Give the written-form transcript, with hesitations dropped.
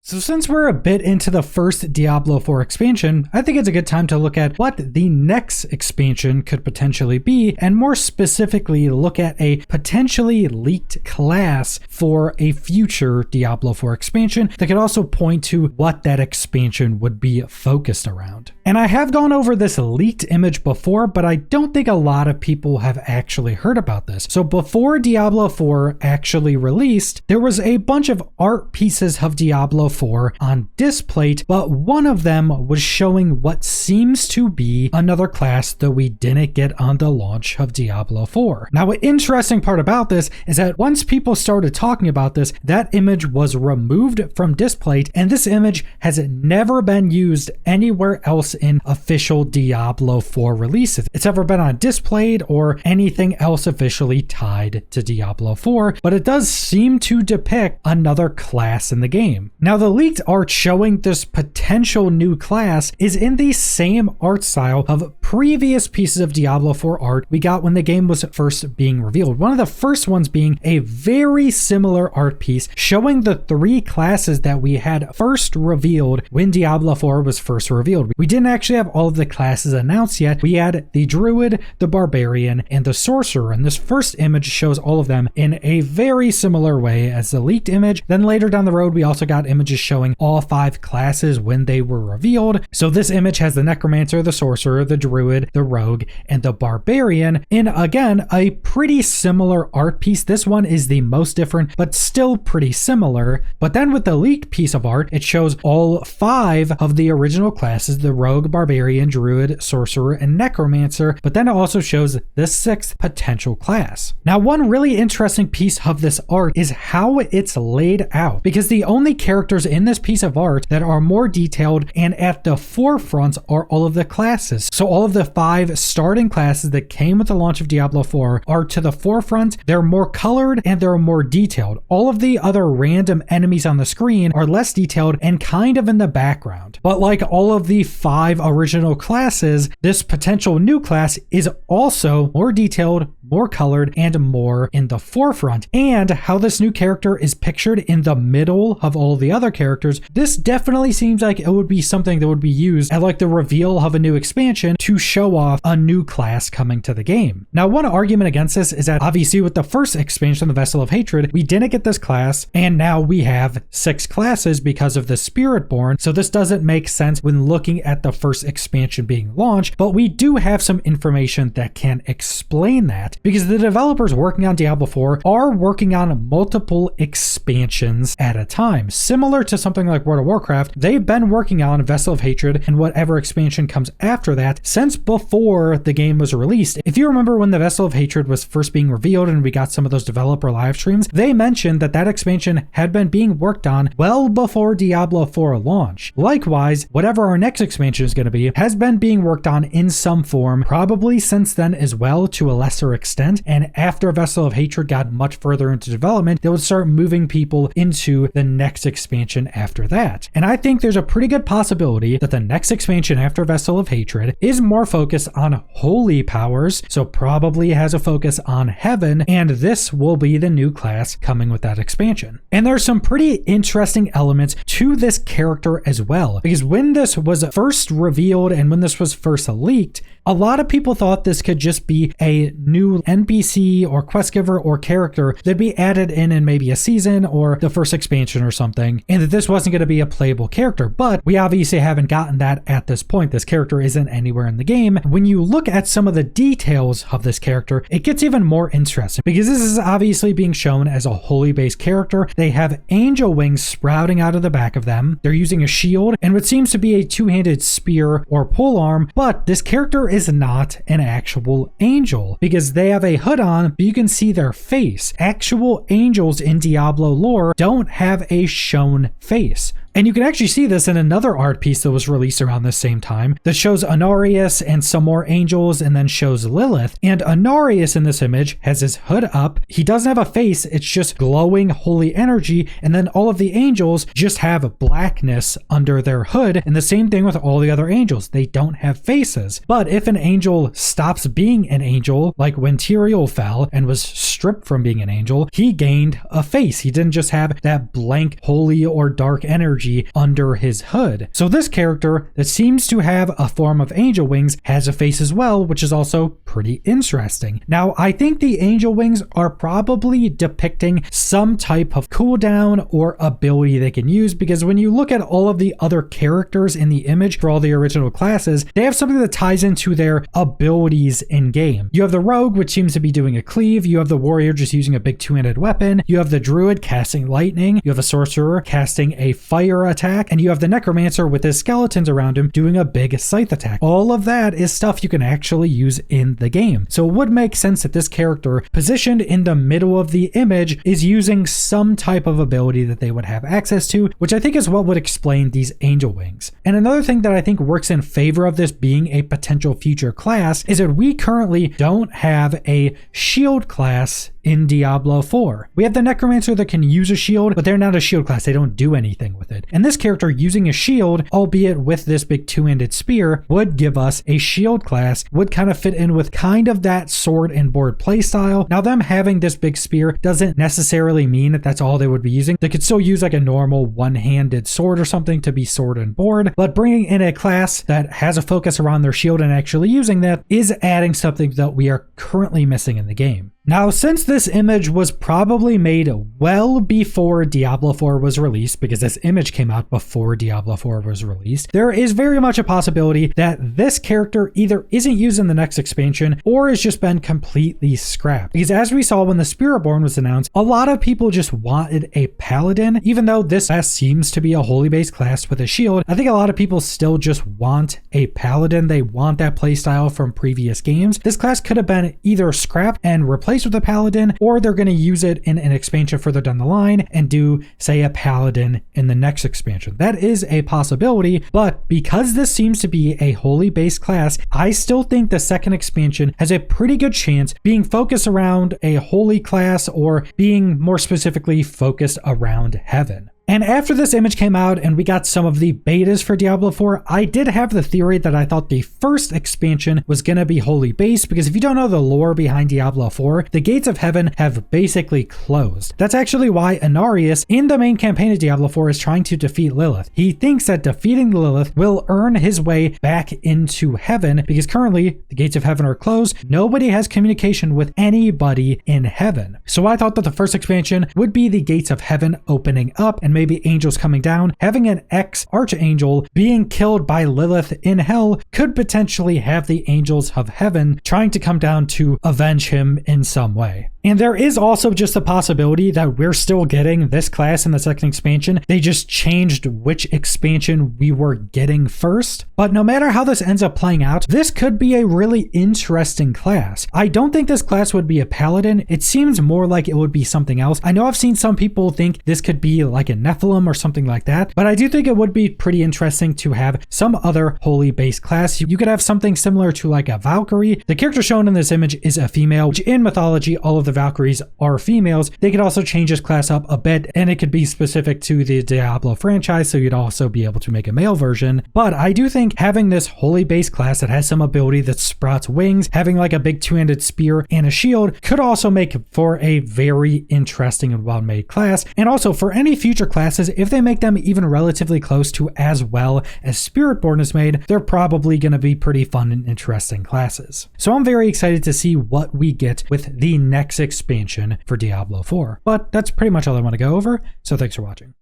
So since we're a bit into the first Diablo 4 expansion, I think it's a good time to look at what the next expansion could potentially be, and more specifically look at a potentially leaked class for a future Diablo 4 expansion that could also point to what that expansion would be focused around. And I have gone over this leaked image before, but I don't think a lot of people have actually heard about this. So before Diablo 4 actually released, there was a bunch of art pieces of Diablo 4 on display, but one of them was showing what seems to be another class that we didn't get on the launch of Diablo 4. Now, an interesting part about this is that once people started talking about this, that image was removed from display, and this image has never been used anywhere else in official Diablo 4 releases. It's ever been on displayed or anything else officially tied to Diablo 4, but it does seem to depict another class in the game. Now, the leaked art showing this potential new class is in the same art style of previous pieces of Diablo 4 art we got when the game was first being revealed. One of the first ones being a very similar art piece showing the three classes that we had first revealed when Diablo 4 was first revealed. We didn't actually have all of the classes announced yet. We had the Druid, the Barbarian, and the Sorcerer, and this first image shows all of them in a very similar way as the leaked image. Then later down the road, we also got images showing all 5 classes when they were revealed. So this image has the Necromancer, the Sorcerer, the Druid, the Rogue, and the Barbarian in, again, a pretty similar art piece. This one is the most different, but still pretty similar. But then with the leaked piece of art, it shows all 5 of the original classes, the Rogue, Barbarian, Druid, Sorcerer, and Necromancer, but then it also shows the 6th potential class. Now, one really interesting piece of this art is how it's laid out, because the only characters in this piece of art that are more detailed and at the forefront are all of the classes. So all of the 5 starting classes that came with the launch of Diablo 4 are to the forefront, they're more colored, and they're more detailed. All of the other random enemies on the screen are less detailed and kind of in the background. But like all of the 5 original classes, this potential new class is also more detailed, more colored, and more in the forefront. And how this new character is pictured in the middle of all the other characters, this definitely seems like it would be something that would be used at like the reveal of a new expansion to show off a new class coming to the game. Now, one argument against this is that obviously with the first expansion, the Vessel of Hatred, we didn't get this class, and now we have 6 classes because of the Spiritborn, so this doesn't make sense when looking at the first expansion being launched, but we do have some information that can explain that, because the developers working on Diablo 4 are working on multiple expansions at a time. Similar to something like World of Warcraft, they've been working on Vessel of Hatred and whatever expansion comes after that since before the game was released. If you remember when the Vessel of Hatred was first being revealed and we got some of those developer live streams, they mentioned that that expansion had been being worked on well before Diablo 4 launch. Likewise, whatever our next expansion is going to be has been being worked on in some form, probably since then as well to a lesser extent, and after Vessel of Hatred got much further into development, they would start moving people into the next expansion after that. And I think there's a pretty good possibility that the next expansion after Vessel of Hatred is more focused on holy powers, so probably has a focus on heaven, and this will be the new class coming with that expansion. And there's some pretty interesting elements to this character as well, because when this was first revealed and when this was first leaked, a lot of people thought this could just be a new NPC or quest giver or character that'd be added in maybe a season or the first expansion or something, and that this wasn't going to be a playable character. But we obviously haven't gotten that at this point. This character isn't anywhere in the game. When you look at some of the details of this character, it gets even more interesting, because this is obviously being shown as a holy based character. They have angel wings sprouting out of the back of them. They're using a shield and what seems to be a 2-handed spear or polearm, but this character is not an actual angel because they have a hood on, but you can see their face. Actual angels in Diablo lore don't have a shown face. And you can actually see this in another art piece that was released around the same time that shows Anarius and some more angels and then shows Lilith. And Anarius in this image has his hood up. He doesn't have a face. It's just glowing holy energy. And then all of the angels just have blackness under their hood. And the same thing with all the other angels. They don't have faces. But if an angel stops being an angel, like when Tyrael fell and was stripped from being an angel, he gained a face. He didn't just have that blank holy or dark energy energy under his hood. So this character that seems to have a form of angel wings has a face as well, which is also pretty interesting. Now, I think the angel wings are probably depicting some type of cooldown or ability they can use, because when you look at all of the other characters in the image for all the original classes, they have something that ties into their abilities in game. You have the rogue, which seems to be doing a cleave. You have the warrior just using a big two-handed weapon. You have the druid casting lightning. You have a sorcerer casting a fire attack, and you have the necromancer with his skeletons around him doing a big scythe attack. All of that is stuff you can actually use in the game. So it would make sense that this character positioned in the middle of the image is using some type of ability that they would have access to, which I think is what would explain these angel wings. And another thing that I think works in favor of this being a potential future class is that we currently don't have a shield class in Diablo 4. We have the necromancer that can use a shield, but they're not a shield class. They don't do anything with it. And this character using a shield, albeit with this big two-handed spear, would give us a shield class, would kind of fit in with kind of that sword and board playstyle. Now, them having this big spear doesn't necessarily mean that that's all they would be using. They could still use like a normal one-handed sword or something to be sword and board, but bringing in a class that has a focus around their shield and actually using that is adding something that we are currently missing in the game. Now, since this image was probably made well before Diablo 4 was released, because this image came out before Diablo 4 was released, there is very much a possibility that this character either isn't used in the next expansion or has just been completely scrapped. Because as we saw when the Spiritborn was announced, a lot of people just wanted a paladin. Even though this class seems to be a holy based class with a shield, I think a lot of people still just want a paladin. They want that playstyle from previous games. This class could have been either scrapped and replaced with a paladin, or they're going to use it in an expansion further down the line and do, say, a paladin in the next expansion. That is a possibility, but because this seems to be a holy based class, I still think the second expansion has a pretty good chance being focused around a holy class or being more specifically focused around heaven. And after this image came out and we got some of the betas for Diablo 4, I did have the theory that I thought the first expansion was going to be holy based, because if you don't know the lore behind Diablo 4, the gates of heaven have basically closed. That's actually why Inarius in the main campaign of Diablo 4 is trying to defeat Lilith. He thinks that defeating Lilith will earn his way back into heaven, because currently the gates of heaven are closed. Nobody has communication with anybody in heaven. So I thought that the first expansion would be the gates of heaven opening up and maybe angels coming down. Having an ex-archangel being killed by Lilith in hell could potentially have the angels of heaven trying to come down to avenge him in some way. And there is also just a possibility that we're still getting this class in the second expansion. They just changed which expansion we were getting first. But no matter how this ends up playing out, this could be a really interesting class. I don't think this class would be a paladin. It seems more like it would be something else. I know I've seen some people think this could be like a Nephilim or something like that, but I do think it would be pretty interesting to have some other holy based class. You could have something similar to like a Valkyrie. The character shown in this image is a female, which in mythology, all of the Valkyries are females. They could also change this class up a bit, and it could be specific to the Diablo franchise, so you'd also be able to make a male version. But I do think having this holy based class that has some ability that sprouts wings, having like a big two-handed spear and a shield, could also make for a very interesting and well-made class. And also for any future classes, if they make them even relatively close to as well as Spiritborn is made, they're probably going to be pretty fun and interesting classes. So I'm very excited to see what we get with the next expansion for Diablo 4. But that's pretty much all I want to go over, so thanks for watching.